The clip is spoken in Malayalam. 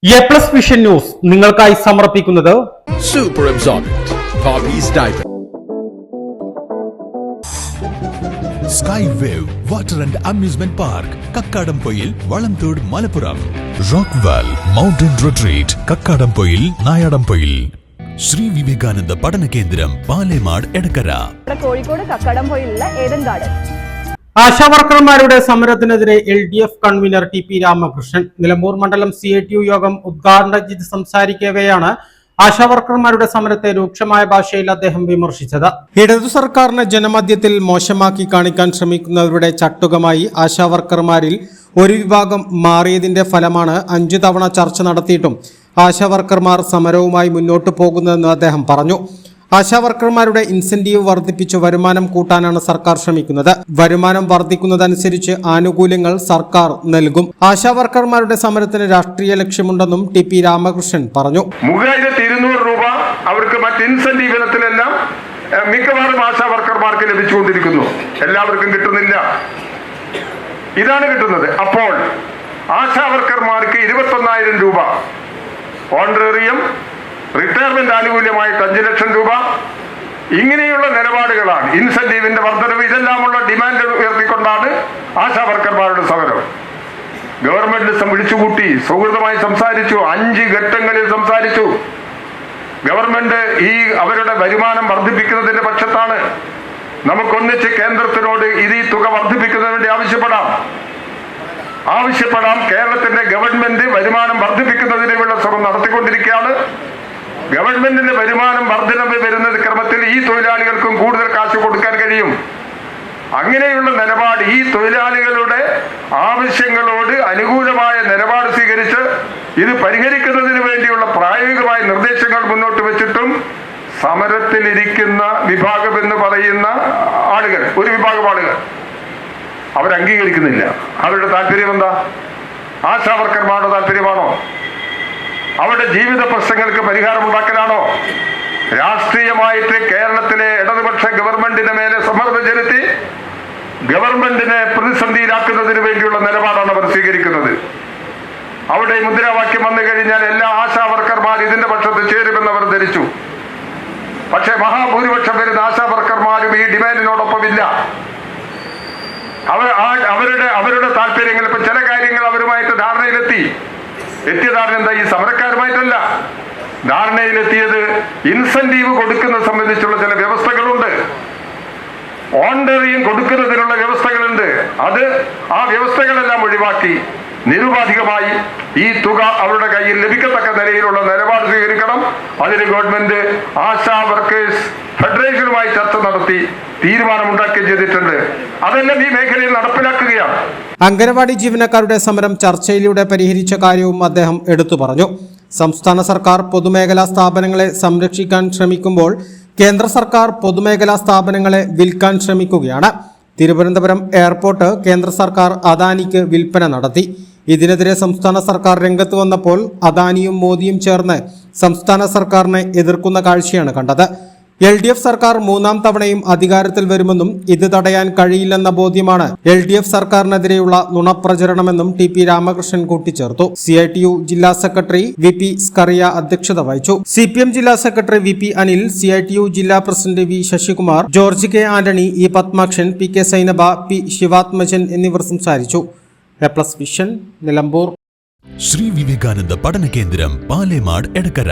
എ+ വിഷൻ ന്യൂസ് നിങ്ങൾക്കായി സമർപ്പിക്കുന്നത് Super Absorbent Hobbies Diaper. Sky Wave Water and Amusement Park, Kakkadampoil, Valamthood, Malappuram. Rockwell Mountain Retreat, Kakkadampoil, Nayadampoil. Shri Vivekananda പഠന കേന്ദ്രം, പാലേമാട്, എടക്കര. കോഴിക്കോട് കക്കാടംപൊയിലുള്ള ഏദൻ ഗാർഡൻ. ആശാവർക്കർമാരുടെ സമരത്തിനെതിരെ LDF convener TP Ramakrishnan Nilambur മണ്ഡലം CITU യോഗം ഉദ്ഘാടനം ചെയ്ത് സംസാരിക്കവെയാണ് ആശാവർക്കർമാരുടെ സമരത്തെ രൂക്ഷമായ ഭാഷയിൽ അദ്ദേഹം വിമർശിച്ചത്. ഇടതു സർക്കാരിന് ജനമധ്യത്തിൽ മോശമാക്കി കാണിക്കാൻ ശ്രമിക്കുന്നവരുടെ ചട്ടുകമായി ആശാവർക്കർമാരിൽ ഒരു വിഭാഗം മാറിയതിന്റെ ഫലമാണ് 5 തവണ ചർച്ച നടത്തിയിട്ടും ആശാവർക്കർമാർ സമരവുമായി മുന്നോട്ടു പോകുന്നതെന്ന് അദ്ദേഹം പറഞ്ഞു. ആശാവർക്കർമാരുടെ ഇൻസെന്റീവ് വർദ്ധിപ്പിച്ച് വരുമാനം കൂട്ടാനാണ് സർക്കാർ ശ്രമിക്കുന്നത്. വരുമാനം വർദ്ധിക്കുന്നതനുസരിച്ച് ആനുകൂല്യങ്ങൾ സർക്കാർ നൽകും. ആശാവർക്കർമാരുടെ സമരത്തിന് രാഷ്ട്രീയ ലക്ഷ്യമുണ്ടെന്നും TP രാമകൃഷ്ണൻ പറഞ്ഞു. 3200 രൂപ അവർക്ക് മറ്റ് ഇൻസെന്റീവ് ഇനത്തിലെല്ലാം മിക്കവാറും ആശാവർക്കർമാർക്ക് ലഭിച്ചുകൊണ്ടിരിക്കുന്നു. എല്ലാവർക്കും കിട്ടുന്നില്ല, ഇതാണ് കിട്ടുന്നത്. അപ്പോൾ ആശാവർക്കർമാർക്ക് 21,000 രൂപ ഓണറേറിയം, റിട്ടയർമെന്റ് ആനുകൂല്യമായിട്ട് 5 ലക്ഷം രൂപ, ഇങ്ങനെയുള്ള നിലപാടുകളാണ്. ഇൻസെന്റീവിന്റെ വർധനവ്, ഇതെല്ലാമുള്ള ഡിമാൻഡ് ഉയർത്തിക്കൊണ്ടാണ് ആശാവർക്കർമാരുടെ സമരം. ഗവൺമെന്റ് വിളിച്ചുകൂട്ടി സൗഹൃദമായി സംസാരിച്ചു. 5 ഘട്ടങ്ങളിൽ സംസാരിച്ചു. ഗവൺമെന്റ് അവരുടെ വരുമാനം വർദ്ധിപ്പിക്കുന്നതിന്റെ പക്ഷത്താണ്. നമുക്കൊന്നിച്ച് കേന്ദ്രത്തിനോട് ഈ തുക വർദ്ധിപ്പിക്കുന്നതിന് വേണ്ടി ആവശ്യപ്പെടാം. കേരളത്തിന്റെ ഗവൺമെന്റ് വരുമാനം വർദ്ധിപ്പിക്കുന്നതിനുള്ള ശ്രമം നടത്തിക്കൊണ്ടിരിക്കുകയാണ്. ഗവൺമെന്റിന്റെ വരുമാനം വർധനവ് വരുന്ന ക്രമത്തിൽ ഈ തൊഴിലാളികൾക്കും കൂടുതൽ കാശ് കൊടുക്കാൻ കഴിയും. അങ്ങനെയുള്ള നിലപാട്, ഈ തൊഴിലാളികളുടെ ആവശ്യങ്ങളോട് അനുകൂലമായ നിലപാട് സ്വീകരിച്ച് ഇത് പരിഹരിക്കുന്നതിന് വേണ്ടിയുള്ള പ്രായോഗികമായ നിർദ്ദേശങ്ങൾ മുന്നോട്ട് വെച്ചിട്ടും സമരത്തിലിരിക്കുന്ന വിഭാഗം എന്ന് പറയുന്ന ആളുകൾ, ഒരു വിഭാഗം ആളുകൾ അവരംഗീകരിക്കുന്നില്ല. അവരുടെ താല്പര്യം എന്താ? ആശാവർക്കർമാരുടെ താല്പര്യമാണോ? അവരുടെ ജീവിത പ്രശ്നങ്ങൾക്ക് പരിഹാരം ഉണ്ടാക്കലാണോ? രാഷ്ട്രീയമായിട്ട് കേരളത്തിലെ ഇടതുപക്ഷ ഗവൺമെന്റിന്റെ മേലെ സമ്മർദ്ദം ചെലുത്തി ഗവൺമെന്റിനെ പ്രതിസന്ധിയിലാക്കുന്നതിന് വേണ്ടിയുള്ള നിലപാടാണ് അവർ സ്വീകരിക്കുന്നത്. അവിടെ മുദ്രാവാക്യം വന്നു കഴിഞ്ഞാൽ എല്ലാ ആശാവർക്കർമാരും ഇതിന്റെ പക്ഷത്ത് ചേരുമെന്ന് അവർ ധരിച്ചു. പക്ഷേ മഹാഭൂരിപക്ഷം വരുന്ന ആശാവർക്കർമാരും ഈ ഡിമാൻഡിനോടൊപ്പമില്ല. അവരുടെ താല്പര്യങ്ങൾ, ഇപ്പൊ ചില കാര്യങ്ങൾ അവരുമായിട്ട് എത്തിയ ധാരണ എന്താ? ഈ സമരക്കാരുമായിട്ടല്ല ധാരണയിലെത്തിയത്. ഇൻസെന്റീവ് കൊടുക്കുന്ന സംബന്ധിച്ചുള്ള ചില വ്യവസ്ഥകളുണ്ട്, ഓണറേറിയം കൊടുക്കുന്നതിനുള്ള വ്യവസ്ഥകളുണ്ട്. ആ വ്യവസ്ഥകളെല്ലാം ഒഴിവാക്കി നിരുപാധികമായി ഈ തുക അവരുടെ കയ്യിൽ ലഭിക്കത്തക്ക നിലയിലുള്ള നിലപാട് സ്വീകരിക്കണം. അതിന് ഗവൺമെന്റ് ആശാ വർക്കേഴ്സ് ഫെഡറേഷനുമായി ചർച്ച നടത്തി തീരുമാനമുണ്ടാക്കുകയും ചെയ്തിട്ടുണ്ട്. അതെല്ലാം ഈ മേഖലയിൽ നടപ്പിലാക്കുകയാണ്. അംഗനവാടി ജീവനക്കാരുടെ സമരം ചർച്ചയിലൂടെ പരിഹരിച്ച കാര്യവും അദ്ദേഹം എടുത്തു പറഞ്ഞു. സംസ്ഥാന സർക്കാർ പൊതുമേഖലാ സ്ഥാപനങ്ങളെ സംരക്ഷിക്കാൻ ശ്രമിക്കുമ്പോൾ കേന്ദ്ര സർക്കാർ പൊതുമേഖലാ സ്ഥാപനങ്ങളെ വിൽക്കാൻ ശ്രമിക്കുകയാണ്. തിരുവനന്തപുരം എയർപോർട്ട് കേന്ദ്ര സർക്കാർ അദാനിക്ക് വിൽപ്പന നടത്തി. ഇതിനെതിരെ സംസ്ഥാന സർക്കാർ രംഗത്ത് വന്നപ്പോൾ അദാനിയും മോദിയും ചേർന്ന് സംസ്ഥാന സർക്കാരിനെ എതിർക്കുന്ന കാഴ്ചയാണ് കണ്ടത്. LDF സർക്കാർ 3ാം തവണയും അധികാരത്തിൽ വരുമെന്നും ഇത് തടയാൻ കഴിയില്ലെന്ന ബോധ്യമാണ് LDF സർക്കാരിനെതിരെയുള്ള നുണപ്രചരണമെന്നും TP രാമകൃഷ്ണൻ കൂട്ടിച്ചേർത്തു. CITU ജില്ലാ സെക്രട്ടറി VP സ്കറിയ അധ്യക്ഷത വഹിച്ചു. CPM ജില്ലാ സെക്രട്ടറി VP അനിൽ, CITU ജില്ലാ president V Sasikumar, George K Antony, E Padmakshan, PK Sainaba, P Sivathmajan എന്നിവർ സംസാരിച്ചു. എ+ വിഷൻ നിലമ്പൂർ. ശ്രീ വിവേകാനന്ദ പഠന കേന്ദ്രം, പാലേമാട്, എടക്കര.